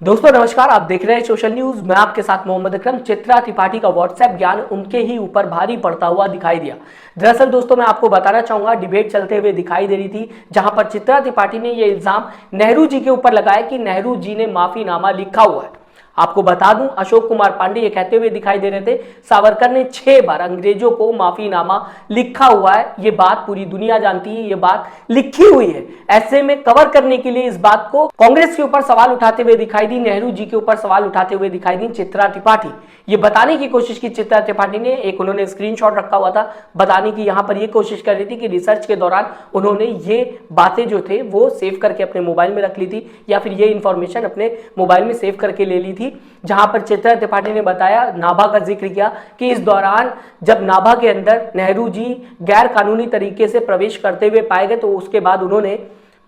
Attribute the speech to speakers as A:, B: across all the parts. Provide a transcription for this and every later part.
A: दोस्तों नमस्कार, आप देख रहे हैं सोशल न्यूज। मैं आपके साथ मोहम्मद अकरम। चित्रा त्रिपाठी का व्हाट्सएप ज्ञान उनके ही ऊपर भारी पड़ता हुआ दिखाई दिया। दरअसल दोस्तों मैं आपको बताना चाहूंगा, डिबेट चलते हुए दिखाई दे रही थी जहां पर चित्रा त्रिपाठी ने यह इल्जाम नेहरू जी के ऊपर लगाया कि नेहरू जी ने माफीनामा लिखा हुआ है। आपको बता दूं, अशोक कुमार पांडे ये कहते हुए दिखाई दे रहे थे सावरकर ने 6 बार अंग्रेजों को माफीनामा लिखा हुआ है। ये बात पूरी दुनिया जानती है, ये बात लिखी हुई है। ऐसे में कवर करने के लिए इस बात को कांग्रेस के ऊपर सवाल उठाते हुए दिखाई दी, नेहरू जी के ऊपर सवाल उठाते हुए दिखाई दी चित्रा त्रिपाठी। ये बताने की कोशिश की चित्रा त्रिपाठी ने, एक उन्होंने स्क्रीनशॉट रखा हुआ था बताने की, यहां पर ये कोशिश कर रही थी कि रिसर्च के दौरान उन्होंने ये बातें जो थे वो सेव करके अपने मोबाइल में रख ली थी या फिर ये इंफॉर्मेशन अपने मोबाइल में सेव करके ले ली थी, जहां पर चित्रा त्रिपाठी ने बताया, नाभा का जिक्र किया कि इस दौरान जब नाभा के अंदर नेहरू जी गैर कानूनी तरीके से प्रवेश करते हुए पाए गए तो उसके बाद उन्होंने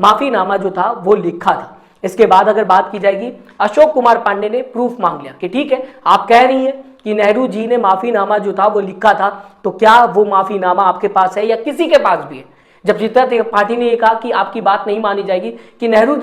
A: माफीनामा जो था वो लिखा था। इसके बाद अगर बात की जाएगी, अशोक कुमार पांडे ने प्रूफ मांग लिया कि ठीक है, आप कह रही हैं कि नेहरू जी ने माफीनामा जो था वो लिखा था, तो क्या वो माफीनामा आपके पास है या किसी के पास भी है? जब चित्रा त्रिपाठी ने यह कहा कि आपकी बात नहीं मानी जाएगी कि नेहरू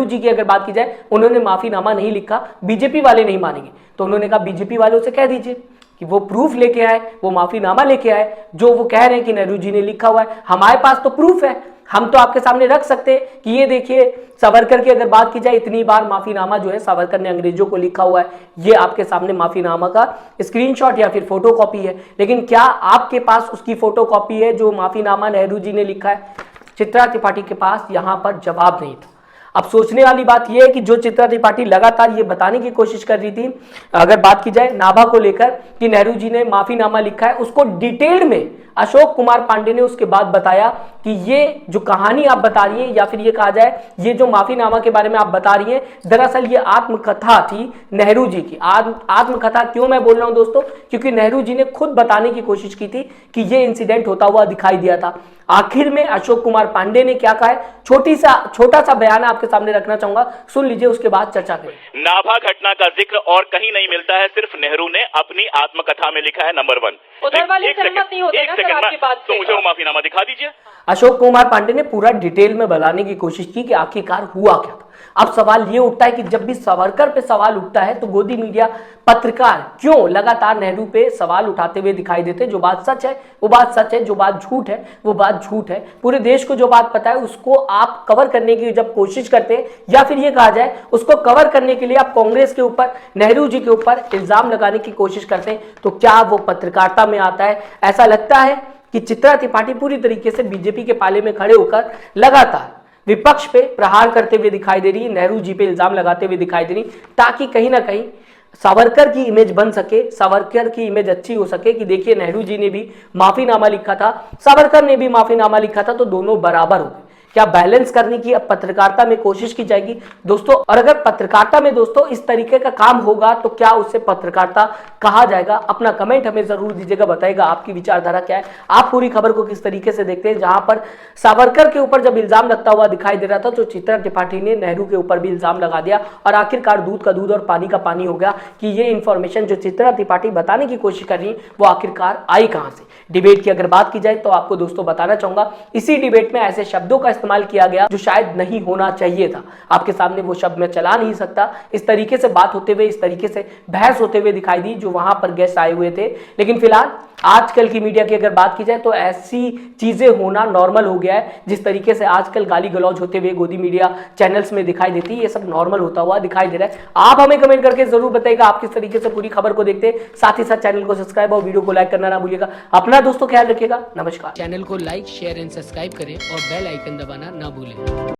A: जी की अगर बात की जाए उन्होंने माफीनामा नहीं लिखा, बीजेपी वाले नहीं मानेंगे, तो उन्होंने कहा बीजेपी वालों से कह दीजिए कि वो प्रूफ लेके आए, वो माफीनामा लेके आए जो वो कह रहे हैं कि नेहरू जी ने लिखा हुआ है। हमारे पास तो प्रूफ है, हम तो आपके सामने रख सकते हैं कि ये देखिए, सावरकर की अगर बात की जाए, इतनी बार माफीनामा जो है सावरकर ने अंग्रेजों को लिखा हुआ है। ये आपके सामने माफीनामा का स्क्रीनशॉट या फिर फोटोकॉपी है, लेकिन क्या आपके पास उसकी फोटोकॉपी है जो माफीनामा नेहरू जी ने लिखा है? चित्रा त्रिपाठी के पास यहां पर जवाब नहीं था। अब सोचने वाली बात यह है कि जो चित्रा त्रिपाठी लगातार ये बताने की कोशिश कर रही थी, अगर बात की जाए नाभा को लेकर कि नेहरू जी ने माफीनामा लिखा है, उसको डिटेल में अशोक कुमार पांडे ने उसके बाद बताया कि ये जो कहानी आप बता रही हैं या फिर ये कहा जाए ये जो माफीनामा के बारे में आप बता रही हैं, दरअसल ये आत्मकथा थी नेहरू जी की। आत्मकथा क्यों मैं बोल रहा हूं दोस्तों? क्योंकि नेहरू जी ने खुद बताने की कोशिश की थी कि ये इंसिडेंट होता हुआ दिखाई दिया था। आखिर में अशोक कुमार पांडे ने क्या कहा है, छोटा सा बयान आपके सामने रखना चाहूंगा, सुन लीजिए, उसके बाद चर्चा करें।
B: नाभा घटना का जिक्र और कहीं नहीं मिलता है, सिर्फ नेहरू ने अपनी आत्मकथा में लिखा है। नंबर 1।
C: उधर वाले सहमत नहीं होते ना सर आपकी बात से,
B: तो मुझे वो माफीनामा दिखा दीजिए।
A: अशोक कुमार पांडे ने पूरा डिटेल में बताने की कोशिश की कि आखिरकार हुआ क्या था। अब सवाल ये उठता है कि जब भी सावरकर पे सवाल उठता है तो गोदी मीडिया पत्रकार क्यों लगातार नेहरू पे सवाल उठाते हुए दिखाई देते? जो बात सच है वो बात सच है, जो बात झूठ है वो बात झूठ है। पूरे देश को जो बात पता है उसको आप कवर करने की जब कोशिश करते हैं, या फिर ये कहा जाए उसको कवर करने के लिए आप कांग्रेस के ऊपर, नेहरू जी के ऊपर इल्जाम लगाने की कोशिश करते हैं, तो क्या वो पत्रकारिता में आता है? ऐसा लगता है कि चित्रा त्रिपाठी पूरी तरीके से बीजेपी के पाले में खड़े होकर लगातार विपक्ष पे प्रहार करते हुए दिखाई दे रही है, नेहरू जी पे इल्जाम लगाते हुए दिखाई दे रही, ताकि कहीं ना कहीं सावरकर की इमेज बन सके, सावरकर की इमेज अच्छी हो सके कि देखिए नेहरू जी ने भी माफीनामा लिखा था, सावरकर ने भी माफीनामा लिखा था, तो दोनों बराबर हो गए। क्या बैलेंस करने की अब पत्रकारिता में कोशिश की जाएगी दोस्तों? और अगर पत्रकारिता में दोस्तों इस तरीके का काम होगा तो क्या उसे पत्रकारिता कहा जाएगा? अपना कमेंट हमें जरूर दीजिएगा, बताइएगा आपकी विचारधारा क्या है, आप पूरी खबर को किस तरीके से देखते हैं। जहां पर सावरकर के ऊपर जब इल्जाम लगता हुआ दिखाई दे रहा था तो चित्रा त्रिपाठी ने नेहरू के ऊपर भी इल्जाम लगा दिया, और आखिरकार दूध का दूध और पानी का पानी हो गया कि ये इंफॉर्मेशन जो चित्रा त्रिपाठी बताने की कोशिश कर रही है वो आखिरकार आई कहां से। डिबेट की अगर बात की जाए तो आपको दोस्तों बताना चाहूंगा, इसी डिबेट में ऐसे शब्दों का इस्तेमाल किया गया जो शायद नहीं होना चाहिए था। आपके सामने वो शब्द मैं चला नहीं सकता, इस तरीके से बात होते हुए, इस तरीके से बहस होते हुए दिखाई दी जो वहां पर गेस्ट आए हुए थे। लेकिन फिलहाल आजकल की मीडिया की अगर बात की जाए तो ऐसी चीजें होना नॉर्मल हो गया है। जिस तरीके से आजकल गाली गलौज होते हुए गोदी मीडिया चैनल्स में दिखाई देती है, ये सब नॉर्मल होता हुआ दिखाई दे रहा है। आप हमें कमेंट करके जरूर बताइएगा आप किस तरीके से पूरी खबर को देखते हैं। साथ ही साथ चैनल को सब्सक्राइब और वीडियो को लाइक करना ना भूलिएगा। अपना दोस्तों ख्याल रखिएगा। नमस्कार।
D: चैनल को लाइक, शेयर एंड सब्सक्राइब करें और बेल आइकन दबाना ना भूलें।